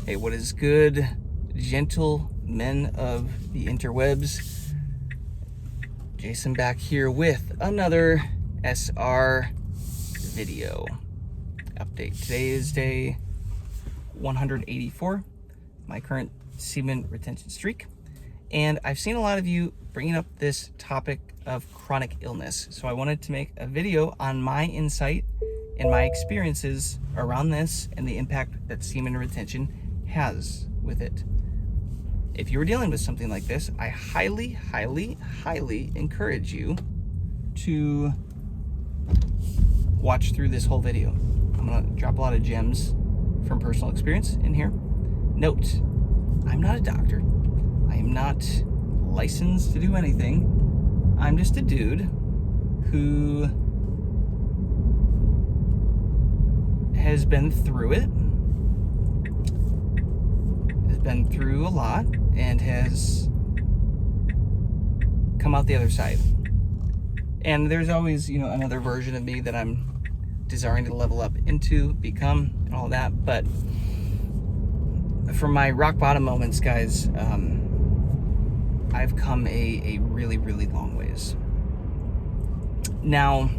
Hey, what is good, gentle men of the interwebs? Jason back here with another SR video update. Today is day 184, my current semen retention streak. And I've seen a lot of you bringing up this topic of chronic illness. So I wanted to make a video on my insight and my experiences around this and the impact that semen retention has with it. If you're dealing with something like this, I highly encourage you to watch through this whole video. I'm gonna drop a lot of gems from personal experience in here. Note, I'm not a doctor. I am not licensed to do anything. I'm just a dude who has been through it, has been through a lot, and has come out the other side. And there's always, another version of me that I'm desiring to level up into, become, and all that. But from my rock bottom moments, guys, I've come a really long ways. Now,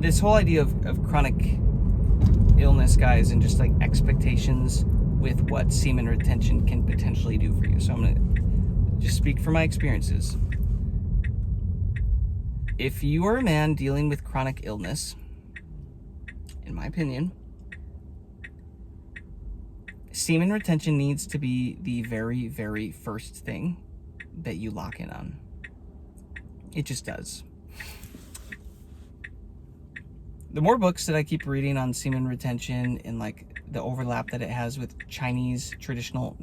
this whole idea of chronic illness, guys, and just like expectations with what semen retention can potentially do for you. So I'm gonna just speak from my experiences. If you are a man dealing with chronic illness, in my opinion, semen retention needs to be the very first thing that you lock in on. It just does. The more books that I keep reading on semen retention and like the overlap that it has with Chinese traditional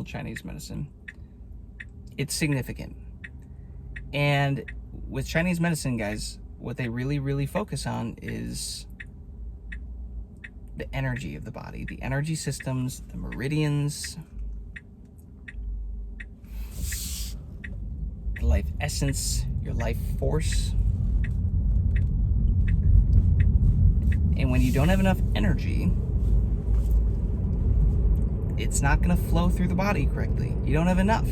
Chinese medicine, it's significant. And with Chinese medicine, guys, what they really focus on is the energy of the body, the energy systems, the meridians, the life essence, your life force. And when you don't have enough energy, it's not going to flow through the body correctly. You don't have enough.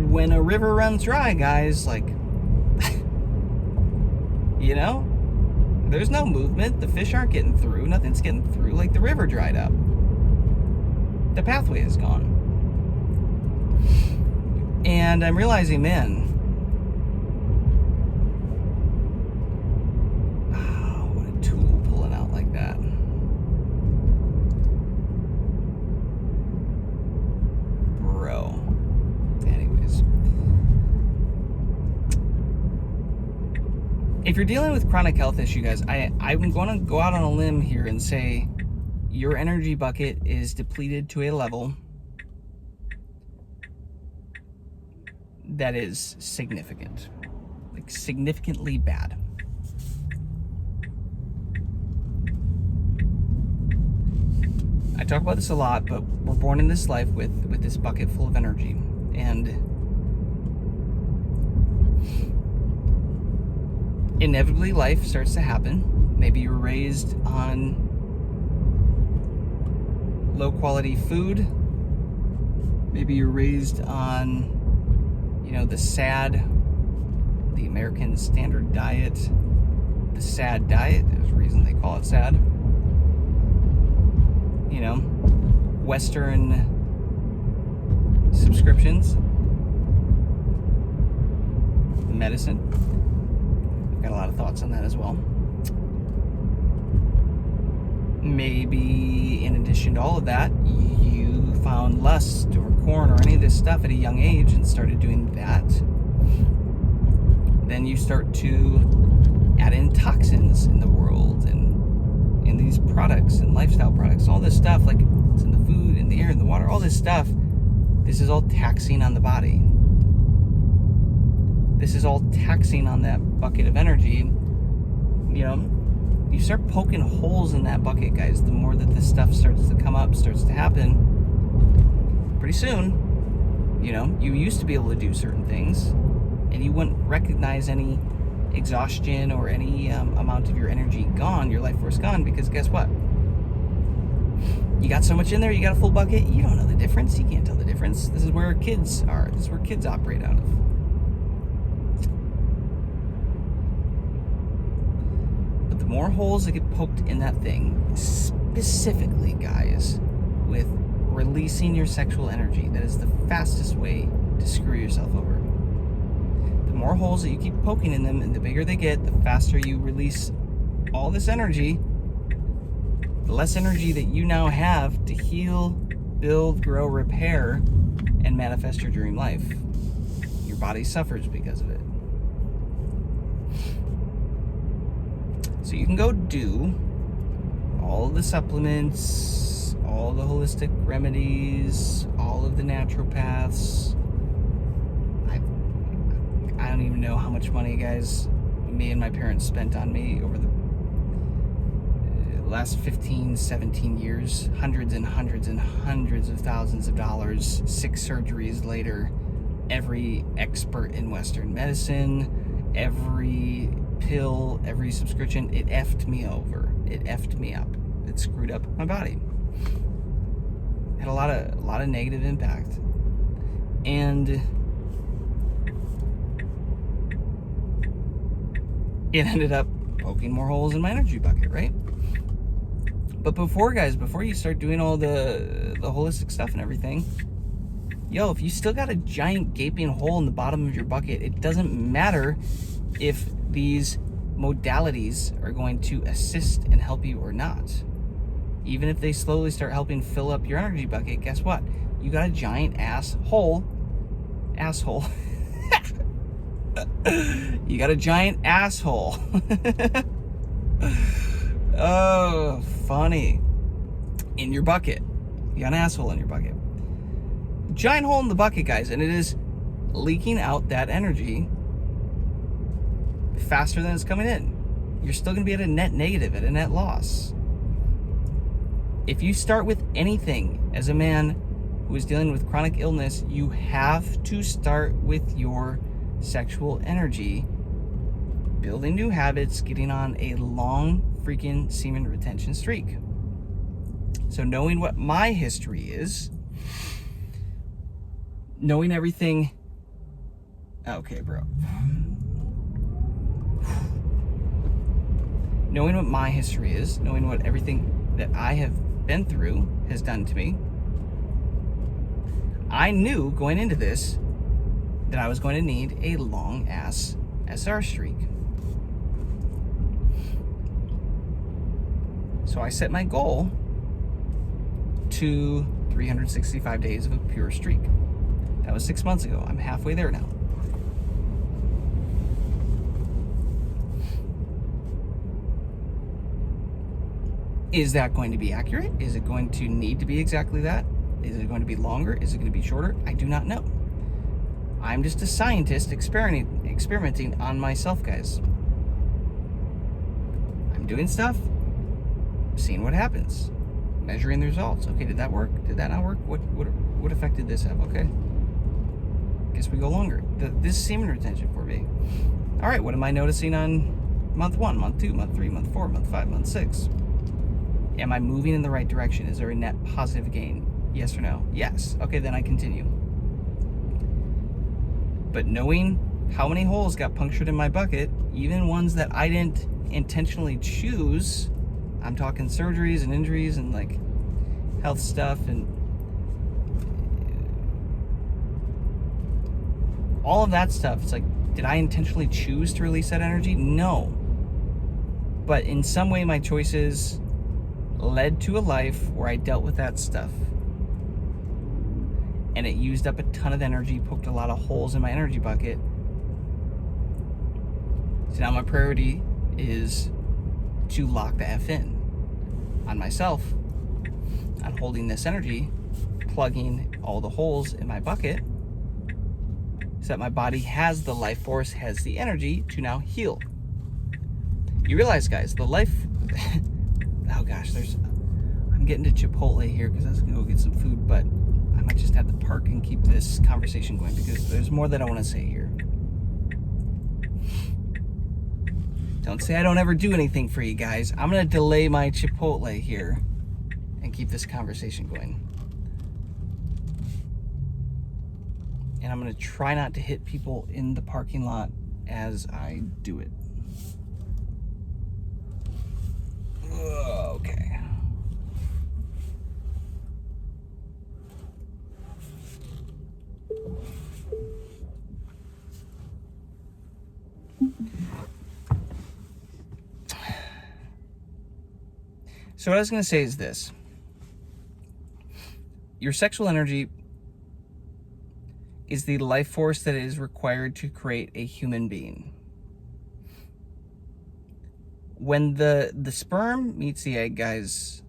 When a river runs dry, guys, like, there's no movement. The fish aren't getting through. Nothing's getting through. Like, the river dried up. The pathway is gone. And I'm realizing, man, what a tool pulling out like that. Bro. Anyways. If you're dealing with chronic health issue, guys, I'm going to go out on a limb here and say your energy bucket is depleted to a level that is significant, like significantly bad. I talk about this a lot, but we're born in this life with this bucket full of energy, and inevitably life starts to happen. Maybe you were raised on low quality food. Maybe you're raised on the American standard diet, the SAD diet. There's a reason they call it SAD. Western subscriptions, medicine. I've got a lot of thoughts on that as well. Maybe in addition to all of that, you found lust or porn or any of this stuff at a young age and started doing that. Then you start to add in toxins in the world and in these products and lifestyle products, all this stuff, like it's in the food, in the air, in the water, all this stuff. This is all taxing on the body. This is all taxing on that bucket of energy. You start poking holes in that bucket, guys. The more that this stuff starts to come up, starts to happen, pretty soon, you used to be able to do certain things. and you wouldn't recognize any exhaustion or any amount of your energy gone, your life force gone, because guess what? You got so much in there, you got a full bucket, you don't know the difference. You can't tell the difference. This is where kids are. This is where kids operate out of. But the more holes that get poked in that thing, specifically, guys, with releasing your sexual energy, that is the fastest way to screw yourself over. The more holes that you keep poking in them, and the bigger they get, the faster you release all this energy, the less energy that you now have to heal, build, grow, repair, and manifest your dream life. Your body suffers because of it. So you can go do all of the supplements, all the holistic remedies, all of the naturopaths. I don't even know how much money, guys, me and my parents spent on me over the last 15, 17 years. Hundreds and hundreds and hundreds of thousands of dollars, 6 surgeries later, every expert in Western medicine, every pill, every subscription, it effed me over. It effed me up. It screwed up my body. Had a lot of negative impact. And it ended up poking more holes in my energy bucket, right? But before you start doing all the holistic stuff and everything, yo, if you still got a giant gaping hole in the bottom of your bucket, it doesn't matter if these modalities are going to assist and help you or not. Even if they slowly start helping fill up your energy bucket, guess what? You got a giant asshole. You got a giant asshole. Oh, funny. In your bucket. You got an asshole in your bucket. Giant hole in the bucket, guys, and it is leaking out that energy faster than it's coming in. You're still going to be at a net negative, at a net loss. If you start with anything as a man who is dealing with chronic illness, you have to start with your sexual energy, building new habits, getting on a long freaking semen retention streak. So knowing what my history is, knowing everything. Okay, bro. Knowing what my history is, knowing what everything that I have been through has done to me, I knew going into this that I was going to need a long ass SR streak. So I set my goal to 365 days of a pure streak. That was 6 months ago. I'm halfway there now. Is that going to be accurate? Is it going to need to be exactly that? Is it going to be longer? Is it going to be shorter? I do not know. I'm just a scientist experimenting on myself, guys. I'm doing stuff, seeing what happens, measuring the results. Okay, did that work? Did that not work? What effect did this have? Okay, guess we go longer. This is semen retention for me. All right, what am I noticing on month 1, month 2, month 3, month 4, month 5, month 6? Am I moving in the right direction? Is there a net positive gain? Yes or no? Yes. Okay, then I continue. But knowing how many holes got punctured in my bucket, even ones that I didn't intentionally choose, I'm talking surgeries and injuries and like health stuff and all of that stuff. It's like, did I intentionally choose to release that energy? No. But in some way, my choices led to a life where I dealt with that stuff. And it used up a ton of energy, poked a lot of holes in my energy bucket. So now my priority is to lock the F in on myself, on holding this energy, plugging all the holes in my bucket, so that my body has the life force, has the energy to now heal. You realize, guys, the life... oh gosh, I'm getting to Chipotle here because I was going to go get some food, but I might just have to park and keep this conversation going because there's more that I want to say here. Don't say I don't ever do anything for you guys. I'm gonna delay my Chipotle here and keep this conversation going. And I'm gonna try not to hit people in the parking lot as I do it. Okay. So what I was going to say is this. Your sexual energy is the life force that is required to create a human being. When the sperm meets the egg, guys,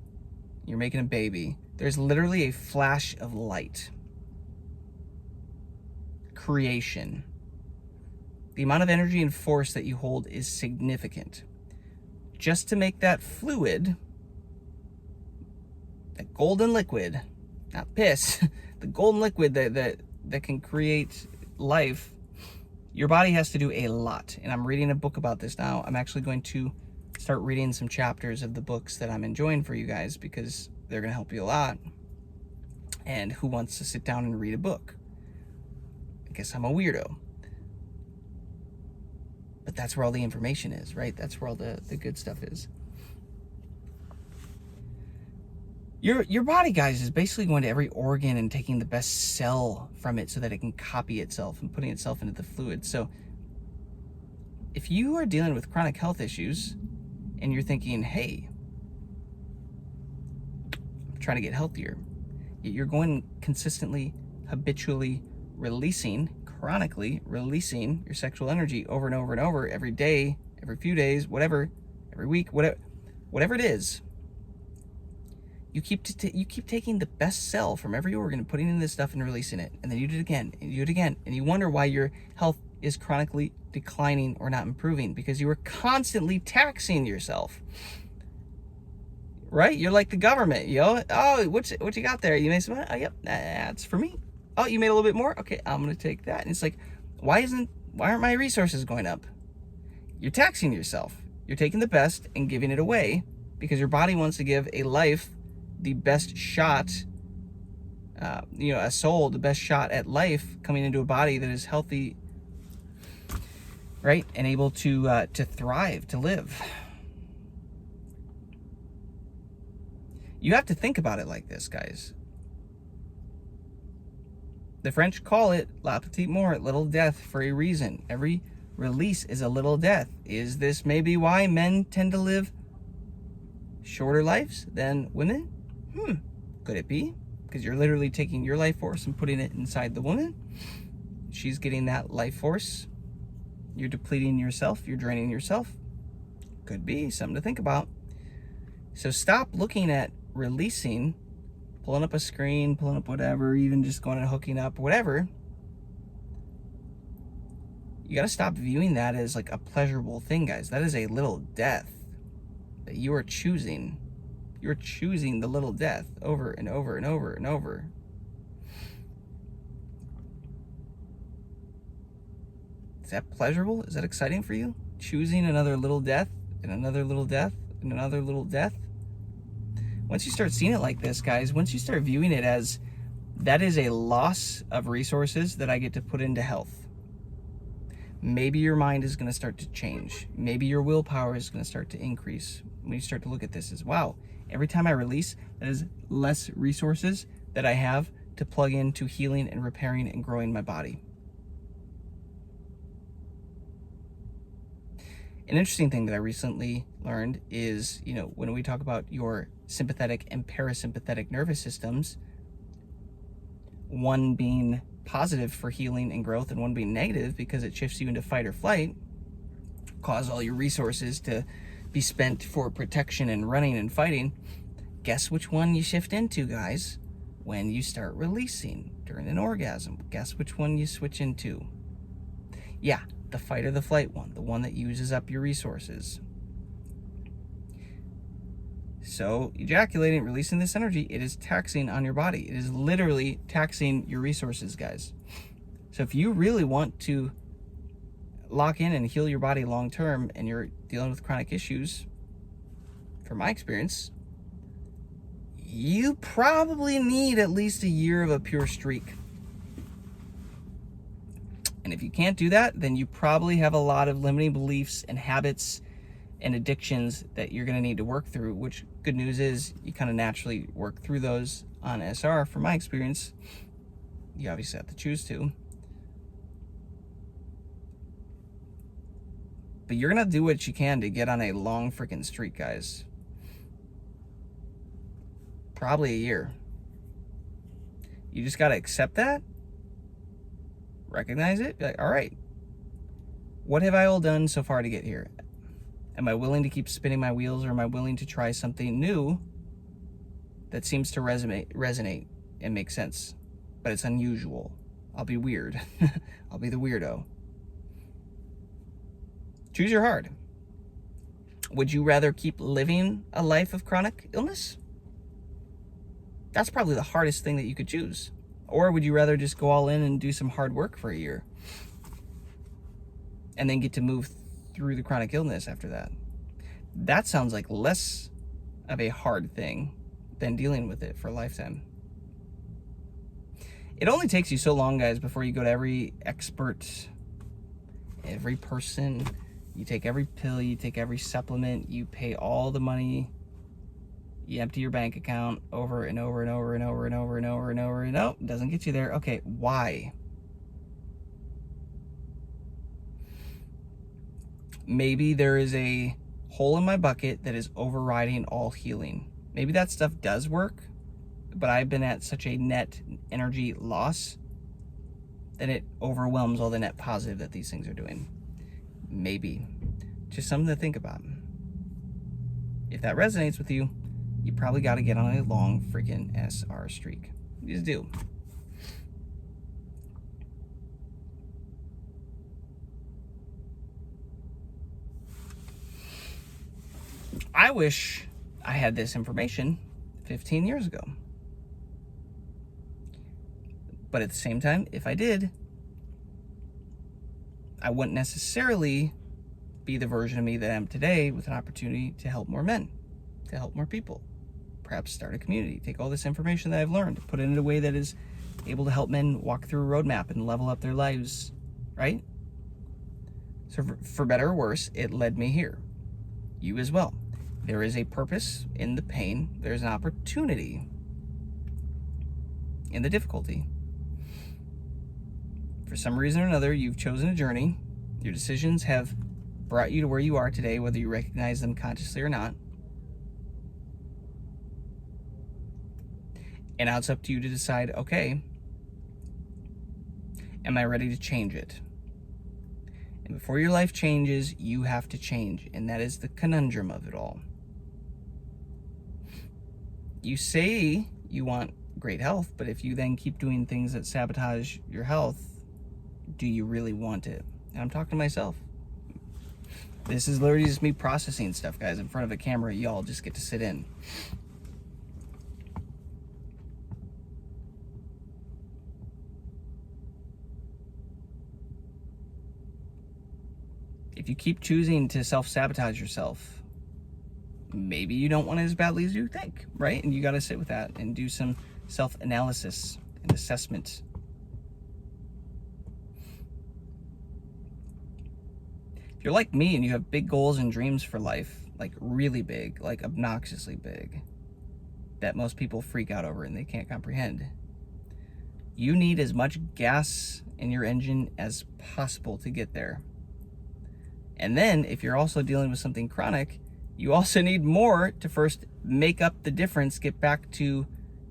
you're making a baby, there's literally a flash of light. Creation. The amount of energy and force that you hold is significant. Just to make that fluid, that golden liquid, not piss, the golden liquid that can create life, your body has to do a lot. And I'm reading a book about this now. I'm actually going to start reading some chapters of the books that I'm enjoying for you guys because they're going to help you a lot. And who wants to sit down and read a book? I guess I'm a weirdo. But that's where all the information is, right? That's where all the good stuff is. Your body, guys, is basically going to every organ and taking the best cell from it so that it can copy itself and putting itself into the fluid. So if you are dealing with chronic health issues and you're thinking, hey, I'm trying to get healthier, yet you're going consistently, habitually chronically releasing your sexual energy over and over and over every day, every few days, whatever, every week, whatever it is. You keep taking the best cell from every organ and putting in this stuff and releasing it. And then you do it again, and you do it again. And you wonder why your health is chronically declining or not improving, because you are constantly taxing yourself. Right? You're like the government, yo. Oh, what you got there? You made some money? Oh, yep, that's for me. Oh, you made a little bit more? Okay, I'm going to take that. And it's like, why aren't my resources going up? You're taxing yourself. You're taking the best and giving it away because your body wants to give a life the best shot, a soul, the best shot at life coming into a body that is healthy, right? And able to thrive, to live. You have to think about it like this, guys. The French call it la petite mort, little death, for a reason. Every release is a little death. Is this maybe why men tend to live shorter lives than women? Could it be? Because you're literally taking your life force and putting it inside the woman. She's getting that life force. You're depleting yourself. You're draining yourself. Could be something to think about. So stop looking at releasing, pulling up a screen, pulling up whatever, even just going and hooking up, whatever. You got to stop viewing that as like a pleasurable thing, guys. That is a little death that you are choosing. You're choosing the little death over and over and over and over. Is that pleasurable? Is that exciting for you? Choosing another little death and another little death and another little death? Once you start seeing it like this, guys, once you start viewing it as that is a loss of resources that I get to put into health, maybe your mind is going to start to change. Maybe your willpower is going to start to increase. When you start to look at this as, wow, every time I release, that is less resources that I have to plug into healing and repairing and growing my body. An interesting thing that I recently learned is, when we talk about your sympathetic and parasympathetic nervous systems, one being positive for healing and growth and one being negative because it shifts you into fight or flight, cause all your resources to be spent for protection and running and fighting. Guess which one you shift into, guys, when you start releasing during an orgasm? Guess which one you switch into? Yeah, the fight or the flight one, the one that uses up your resources. So ejaculating, releasing this energy, it is taxing on your body. It is literally taxing your resources, guys. So if you really want to lock in and heal your body long term and you're dealing with chronic issues, from my experience, you probably need at least a year of a pure streak. And if you can't do that, then you probably have a lot of limiting beliefs and habits and addictions that you're going to need to work through, which good news is you kind of naturally work through those on SR. From my experience, you obviously have to choose to. But you're going to do what you can to get on a long freaking streak, guys. Probably a year. You just got to accept that, recognize it, be like, all right, what have I all done so far to get here? Am I willing to keep spinning my wheels, or am I willing to try something new that seems to resonate and make sense, but it's unusual? I'll be weird. I'll be the weirdo. Choose your heart. Would you rather keep living a life of chronic illness? That's probably the hardest thing that you could choose. Or would you rather just go all in and do some hard work for a year and then get to move through the chronic illness after that? That sounds like less of a hard thing than dealing with it for a lifetime. It only takes you so long, guys, before you go to every expert, every person. You take every pill, you take every supplement, you pay all the money, you empty your bank account over and over and over and over and over and over and over, and no, it doesn't get you there. Okay, why? Maybe there is a hole in my bucket that is overriding all healing. Maybe that stuff does work, but I've been at such a net energy loss that it overwhelms all the net positive that these things are doing. Maybe. Just something to think about. If that resonates with you, you probably got to get on a long freaking SR streak. You just do. I wish I had this information 15 years ago. But at the same time, if I did, I wouldn't necessarily be the version of me that I am today, with an opportunity to help more men, to help more people, perhaps start a community, take all this information that I've learned, put it in a way that is able to help men walk through a roadmap and level up their lives, right? So for better or worse, it led me here. You as well. There is a purpose in the pain. There's an opportunity in the difficulty. For some reason or another, you've chosen a journey. Your decisions have brought you to where you are today, whether you recognize them consciously or not. And now it's up to you to decide, okay, am I ready to change it? And before your life changes, you have to change. And that is the conundrum of it all. You say you want great health, but if you then keep doing things that sabotage your health, do you really want it? And I'm talking to myself. This is literally just me processing stuff, guys, in front of a camera. Y'all just get to sit in. If you keep choosing to self-sabotage yourself, maybe you don't want it as badly as you think, right? And you got to sit with that and do some self-analysis and assessment. If you're like me and you have big goals and dreams for life, like really big, like obnoxiously big, that most people freak out over and they can't comprehend, you need as much gas in your engine as possible to get there. And then if you're also dealing with something chronic, you also need more to first make up the difference, get back to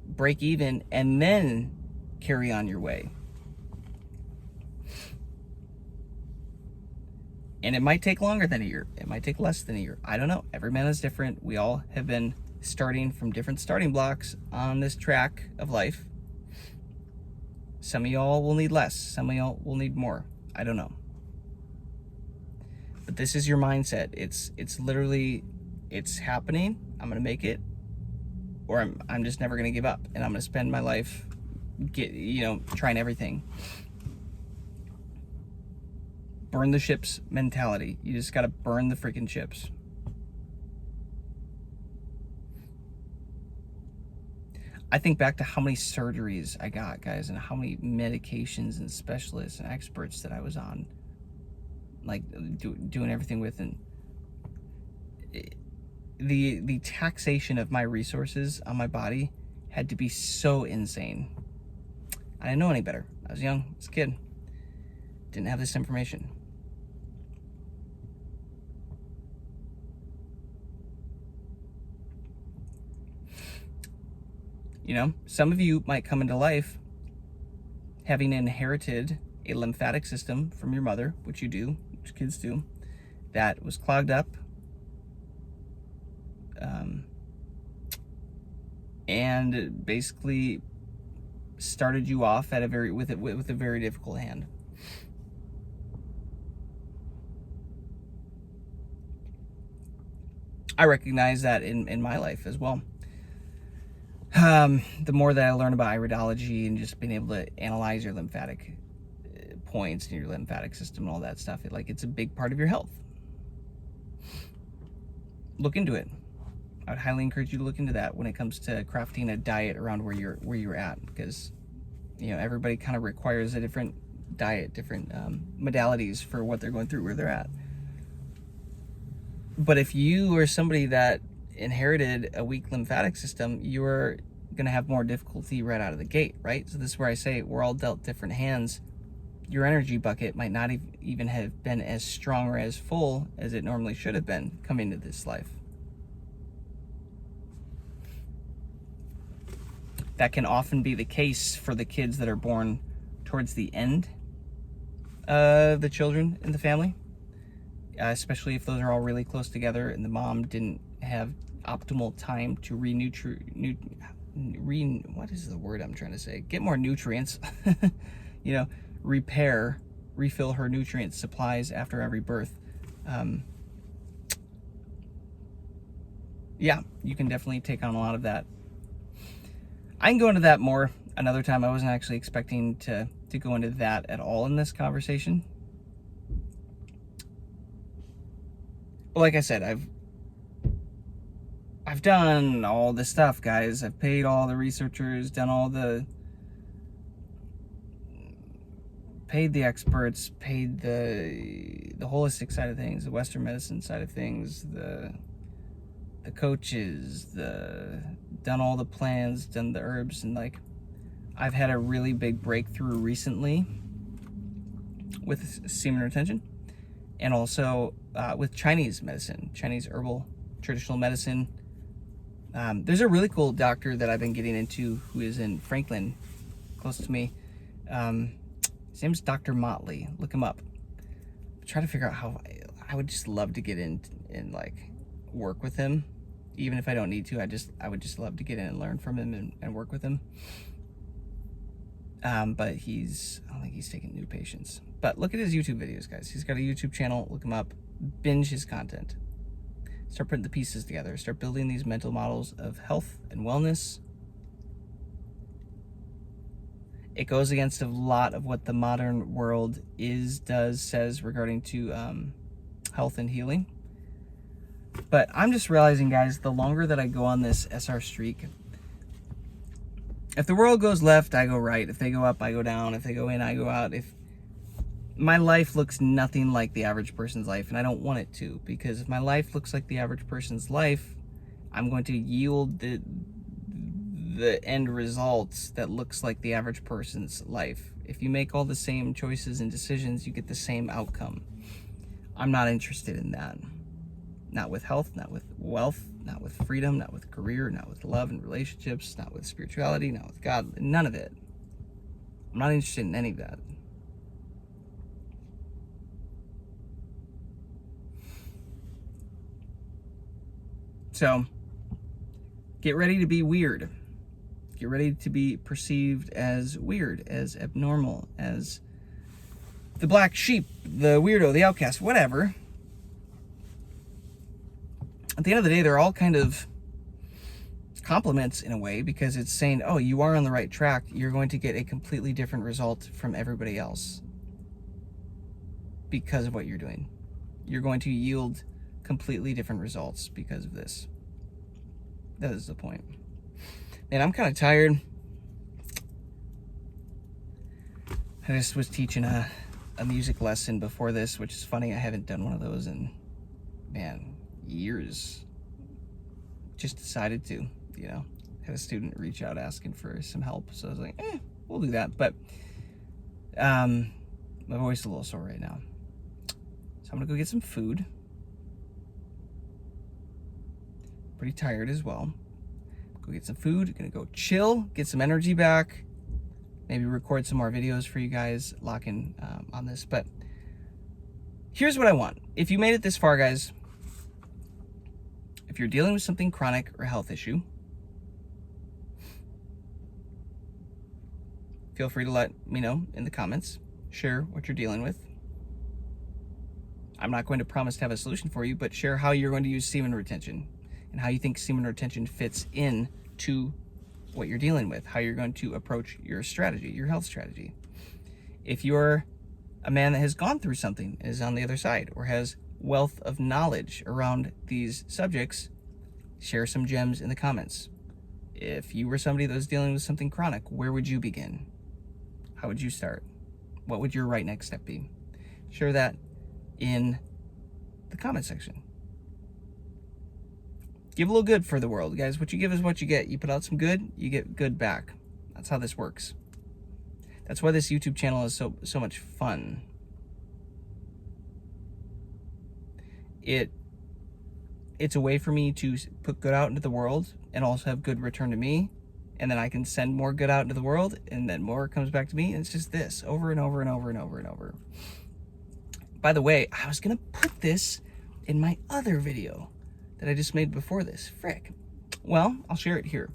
break even, and then carry on your way. And it might take longer than a year. It might take less than a year. I don't know. Every man is different. We all have been starting from different starting blocks on this track of life. Some of y'all will need less. Some of y'all will need more. I don't know. But this is your mindset. It's literally, it's happening. I'm going to make it. Or I'm just never going to give up. And I'm going to spend my life trying everything. burn the ships mentality. You just got to burn the freaking ships. I think back to how many surgeries I got, guys, and how many medications and specialists and experts that I was on, like doing everything with, and the taxation of my resources on my body had to be so insane. I didn't know any better. I was young, I was a kid, didn't have this information. You know, some of you might come into life having inherited a lymphatic system from your mother, which you do, which kids do, that was clogged up, and basically started you off at with a very difficult hand. I recognize that in my life as well. The more that I learn about iridology and just being able to analyze your lymphatic points and your lymphatic system and all that stuff, it's a big part of your health. Look into it. I would highly encourage you to look into that when it comes to crafting a diet around where you're at, because everybody kind of requires a different diet, different modalities for what they're going through, where they're at. But if you are somebody that inherited a weak lymphatic system, you're going to have more difficulty right out of the gate, right? So this is where I say we're all dealt different hands. Your energy bucket might not even have been as strong or as full as it normally should have been coming into this life. That can often be the case for the kids that are born towards the end of the children in the family, especially if those are all really close together and the mom didn't have optimal time to what is the word I'm trying to say? Get more nutrients, refill her nutrient supplies after every birth. Yeah, you can definitely take on a lot of that. I can go into that more another time. I wasn't actually expecting to go into that at all in this conversation. But like I said, I've done all this stuff, guys. I've paid all the researchers, paid the experts, paid the holistic side of things, the Western medicine side of things, the coaches, done all the plans, done the herbs, and I've had a really big breakthrough recently with semen retention, and also with Chinese medicine, Chinese herbal traditional medicine. There's a really cool doctor that I've been getting into who is in Franklin, close to me. His name's Dr. Motley. Look him up. Try to figure out how I would just love to get in and work with him, even if I don't need to. I would just love to get in and learn from him and work with him. But I don't think he's taking new patients. But look at his YouTube videos, guys. He's got a YouTube channel. Look him up. Binge his content. Start putting the pieces together. Start building these mental models of health and wellness. It goes against a lot of what the modern world says regarding to health and healing. But I'm just realizing, guys, the longer that I go on this SR streak, if the world goes left, I go right. If they go up, I go down. If they go in, I go out. If my life looks nothing like the average person's life, and I don't want it to, because if my life looks like the average person's life, I'm going to yield the end results that looks like the average person's life. If you make all the same choices and decisions, you get the same outcome. I'm not interested in that. Not with health, not with wealth, not with freedom, not with career, not with love and relationships, not with spirituality, not with God, none of it. I'm not interested in any of that. So, get ready to be weird. Get ready to be perceived as weird, as abnormal, as the black sheep, the weirdo, the outcast, whatever. At the end of the day, they're all kind of compliments in a way, because it's saying, oh, you are on the right track. You're going to get a completely different result from everybody else. because of what you're doing. You're going to yield completely different results because of this. That is the point. And I'm kind of tired. I just was teaching a music lesson before this, which is funny. I haven't done one of those in, man, years. Just decided to, you know. Had a student reach out asking for some help, so I was like, we'll do that. But my voice is a little sore right now, so I'm gonna go get some food. Pretty tired as well. Go get some food. Gonna go chill, get some energy back. Maybe record some more videos for you guys, lock in on this. But here's what I want. If you made it this far, guys, if you're dealing with something chronic or health issue, feel free to let me know in the comments. Share what you're dealing with. I'm not going to promise to have a solution for you, but share how you're going to use semen retention and how you think semen retention fits in to what you're dealing with, how you're going to approach your strategy, your health strategy. If you're a man that has gone through something and is on the other side, or has wealth of knowledge around these subjects, share some gems in the comments. If you were somebody that was dealing with something chronic, where would you begin? How would you start? What would your right next step be? Share that in the comment section. Give a little good for the world, guys. What you give is what you get. You put out some good, you get good back. That's how this works. That's why this YouTube channel is so much fun. It's a way for me to put good out into the world and also have good return to me. And then I can send more good out into the world, and then more comes back to me. And it's just this over and over and over and over and over. By the way, I was gonna put this in my other video that I just made before this. Frick. Well, I'll share it here.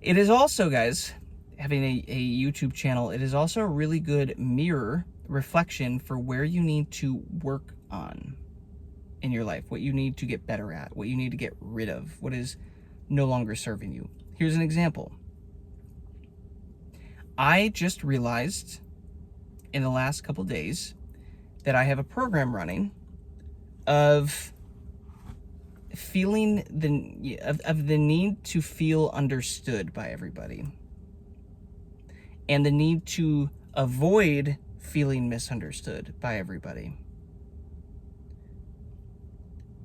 It is also, guys, having a YouTube channel, it is also a really good mirror reflection for where you need to work on in your life, what you need to get better at, what you need to get rid of, what is no longer serving you. Here's an example. I just realized in the last couple days that I have a program running of feeling the need to feel understood by everybody, and the need to avoid feeling misunderstood by everybody,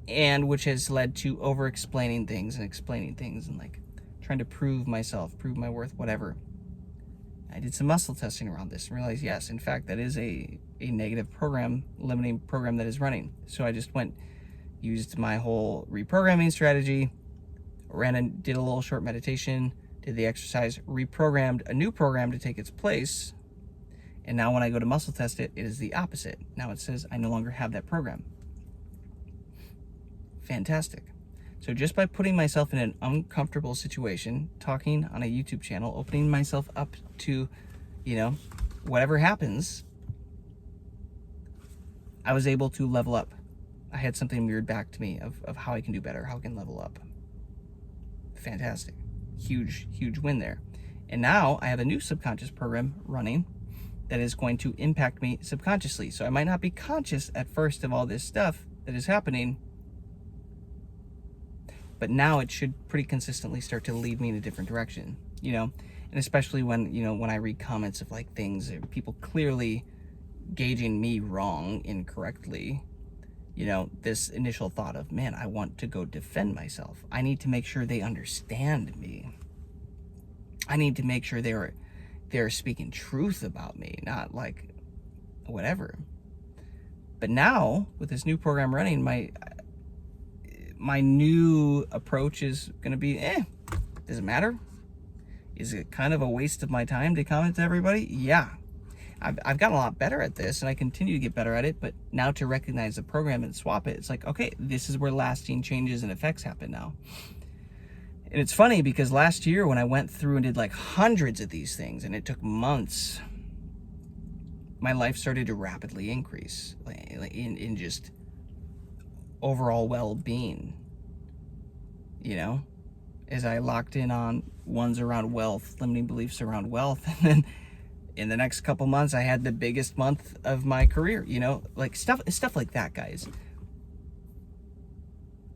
and which has led to over explaining things and like trying to prove myself, prove my worth, whatever. I did some muscle testing around this and realized, yes, in fact, that is a negative program, limiting program that is running. So I just used my whole reprogramming strategy, did a little short meditation, did the exercise, reprogrammed a new program to take its place. And now when I go to muscle test it, it is the opposite. Now it says I no longer have that program. Fantastic. So just by putting myself in an uncomfortable situation, talking on a YouTube channel, opening myself up to, you know, whatever happens, I was able to level up. I had something mirrored back to me of how I can do better, how I can level up. Fantastic. Huge, huge win there. And now I have a new subconscious program running that is going to impact me subconsciously. So I might not be conscious at first of all this stuff that is happening, but now it should pretty consistently start to lead me in a different direction, you know? And especially when, you know, when I read comments of like things, people clearly gauging me wrong, incorrectly, you know, this initial thought of, man, I want to go defend myself. I need to make sure they understand me. I need to make sure they're speaking truth about me, not like whatever. But now with this new program running, my new approach is going to be, does it matter? Is it kind of a waste of my time to comment to everybody? Yeah. I've gotten a lot better at this, and I continue to get better at it, but now to recognize the program and swap it, it's like, okay, this is where lasting changes and effects happen now. And it's funny because last year when I went through and did like hundreds of these things, and it took months, my life started to rapidly increase in just overall well-being, you know, as I locked in on ones around wealth, limiting beliefs around wealth, and then in the next couple months, I had the biggest month of my career, you know, like stuff like that, guys.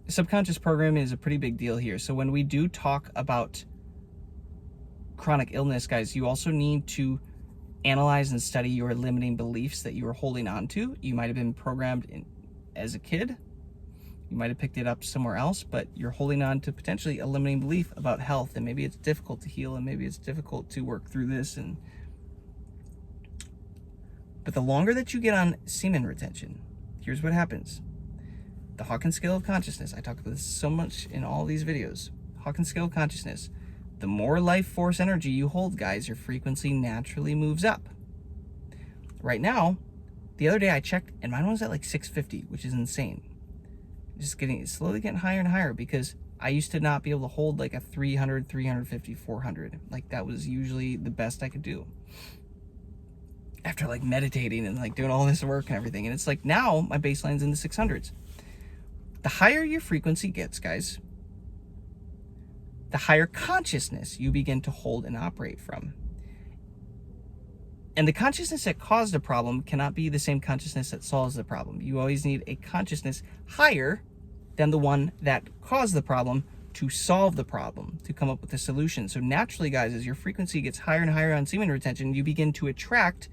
Subconscious programming is a pretty big deal here. So when we do talk about chronic illness, guys, you also need to analyze and study your limiting beliefs that you are holding on to. You might have been programmed as a kid. You might have picked it up somewhere else, but you're holding on to potentially a limiting belief about health, and maybe it's difficult to heal, and maybe it's difficult to work through this. But the longer that you get on semen retention, here's what happens. The Hawkins scale of consciousness, I talk about this so much in all these videos. Hawkins scale of consciousness, the more life force energy you hold, guys, your frequency naturally moves up. Right now, the other day I checked, and mine was at like 650, which is insane. Slowly getting higher and higher, because I used to not be able to hold like a 300, 350, 400. Like that was usually the best I could do after like meditating and like doing all this work and everything. And it's like now my baseline's in the 600s. The higher your frequency gets, guys, the higher consciousness you begin to hold and operate from. And the consciousness that caused a problem cannot be the same consciousness that solves the problem. You always need a consciousness higher than the one that caused the problem to solve the problem, to come up with a solution. So naturally, guys, as your frequency gets higher and higher on semen retention, you begin to attract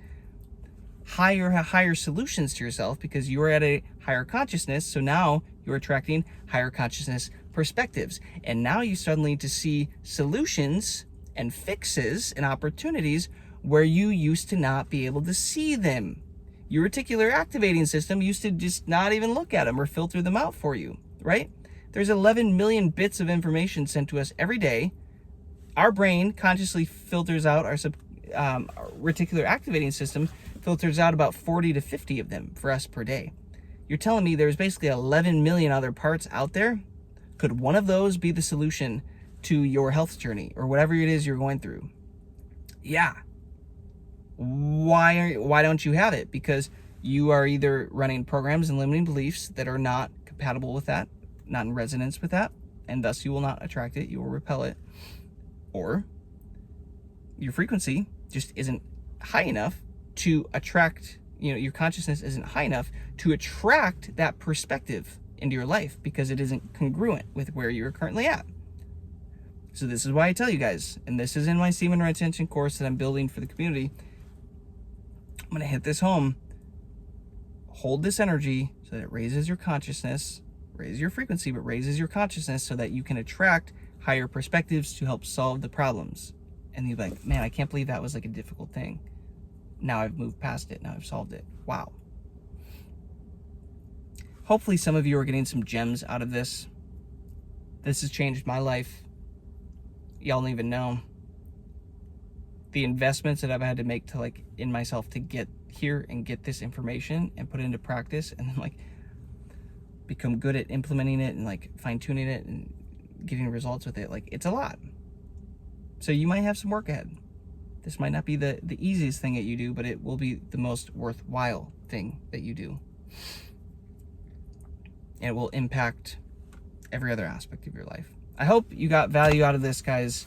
higher solutions to yourself, because you are at a higher consciousness. So now you're attracting higher consciousness perspectives. And now you suddenly to see solutions and fixes and opportunities where you used to not be able to see them. Your reticular activating system used to just not even look at them or filter them out for you, right? There's 11 million bits of information sent to us every day. Our brain consciously filters out our reticular activating system filters out about 40 to 50 of them for us per day. You're telling me there's basically 11 million other parts out there? Could one of those be the solution to your health journey or whatever it is you're going through? Yeah. Why don't you have it? Because you are either running programs and limiting beliefs that are not compatible with that, not in resonance with that, and thus you will not attract it, you will repel it. Or your frequency just isn't high enough to attract, your consciousness isn't high enough to attract that perspective into your life, because it isn't congruent with where you're currently at. So this is why I tell you guys, and this is in my semen retention course that I'm building for the community, I'm going to hit this home. Hold this energy so that it raises your consciousness, raises your frequency, but raises your consciousness so that you can attract higher perspectives to help solve the problems. And you're like, man, I can't believe that was like a difficult thing. Now I've moved past it. Now I've solved it. Wow. Hopefully some of you are getting some gems out of this. This has changed my life. Y'all don't even know the investments that I've had to make to like in myself to get here and get this information and put it into practice, and then like become good at implementing it and like fine-tuning it and getting results with it. Like, it's a lot. So you might have some work ahead. This might not be the easiest thing that you do, but it will be the most worthwhile thing that you do. And it will impact every other aspect of your life. I hope you got value out of this, guys.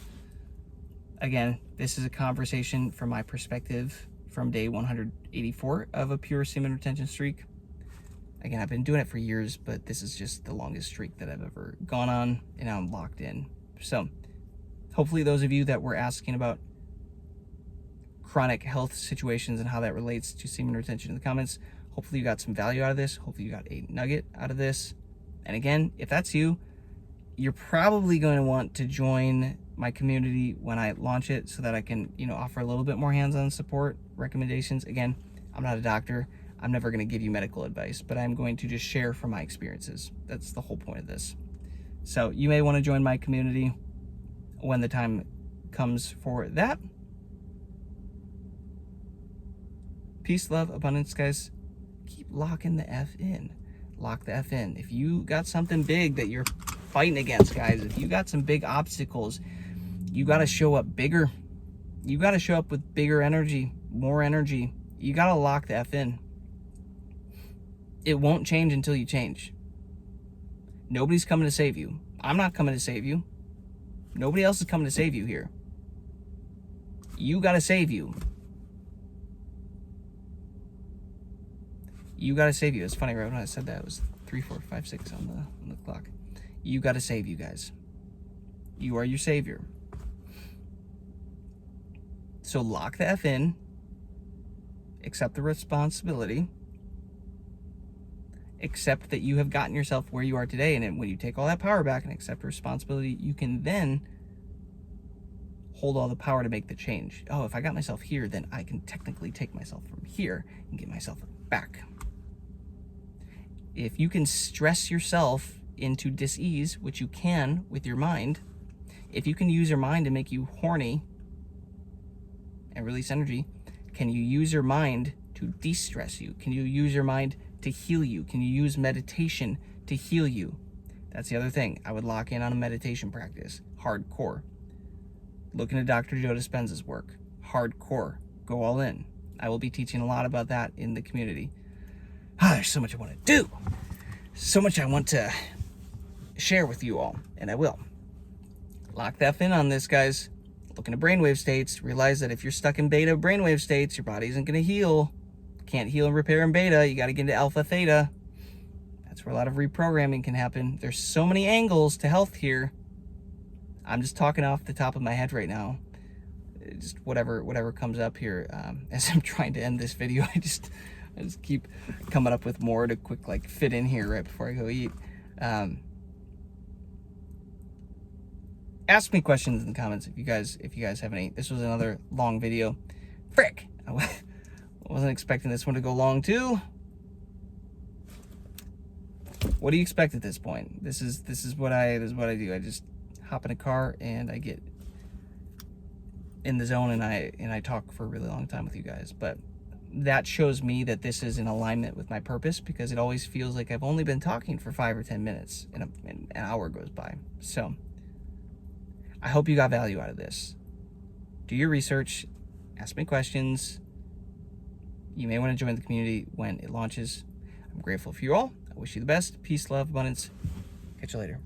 Again, this is a conversation from my perspective from day 184 of a pure semen retention streak. Again, I've been doing it for years, but this is just the longest streak that I've ever gone on, and now I'm locked in. So hopefully those of you that were asking about chronic health situations and how that relates to semen retention in the comments, hopefully you got some value out of this. Hopefully you got a nugget out of this. And again, if that's you, you're probably going to want to join my community when I launch it so that I can, offer a little bit more hands-on support, recommendations. Again, I'm not a doctor. I'm never going to give you medical advice, but I'm going to just share from my experiences. That's the whole point of this. So you may want to join my community when the time comes for that. Peace, love, abundance, guys. Keep locking the F in. Lock the F in. If you got something big that you're fighting against, guys, if you got some big obstacles, you got to show up bigger. You got to show up with bigger energy, more energy. You got to lock the F in. It won't change until you change. Nobody's coming to save you. I'm not coming to save you. Nobody else is coming to save you here. You got to save you. You gotta save you. It's funny, right when I said that, it was 3, 4, 5, 6 on the clock. You gotta save you guys. You are your savior. So lock the F in, accept the responsibility, accept that you have gotten yourself where you are today, and then when you take all that power back and accept responsibility, you can then hold all the power to make the change. Oh, if I got myself here, then I can technically take myself from here and get myself back. If you can stress yourself into dis-ease, which you can with your mind, if you can use your mind to make you horny and release energy, can you use your mind to de-stress you? Can you use your mind to heal you? Can you use meditation to heal you? That's the other thing. I would lock in on a meditation practice, hardcore. Look into Dr. Joe Dispenza's work, hardcore. Go all in. I will be teaching a lot about that in the community. There's so much I want to do. So much I want to share with you all, and I will. Lock that in on this, guys. Look into brainwave states. Realize that if you're stuck in beta brainwave states, your body isn't going to heal. Can't heal and repair in beta. You got to get into alpha theta. That's where a lot of reprogramming can happen. There's so many angles to health here. I'm just talking off the top of my head right now. Just whatever comes up here. As I'm trying to end this video, I just keep coming up with more to quick fit in here right before I go eat. Ask me questions in the comments if you guys have any. This was another long video. Frick! I wasn't expecting this one to go long too. What do you expect at this point? This is what I do. I just hop in a car and I get in the zone and I talk for a really long time with you guys. But that shows me that this is in alignment with my purpose, because it always feels like I've only been talking for 5 or 10 minutes and an hour goes by. So I hope you got value out of this. Do your research, ask me questions. You may want to join the community when it launches. I'm grateful for you all. I wish you the best. Peace, love, abundance. Catch you later.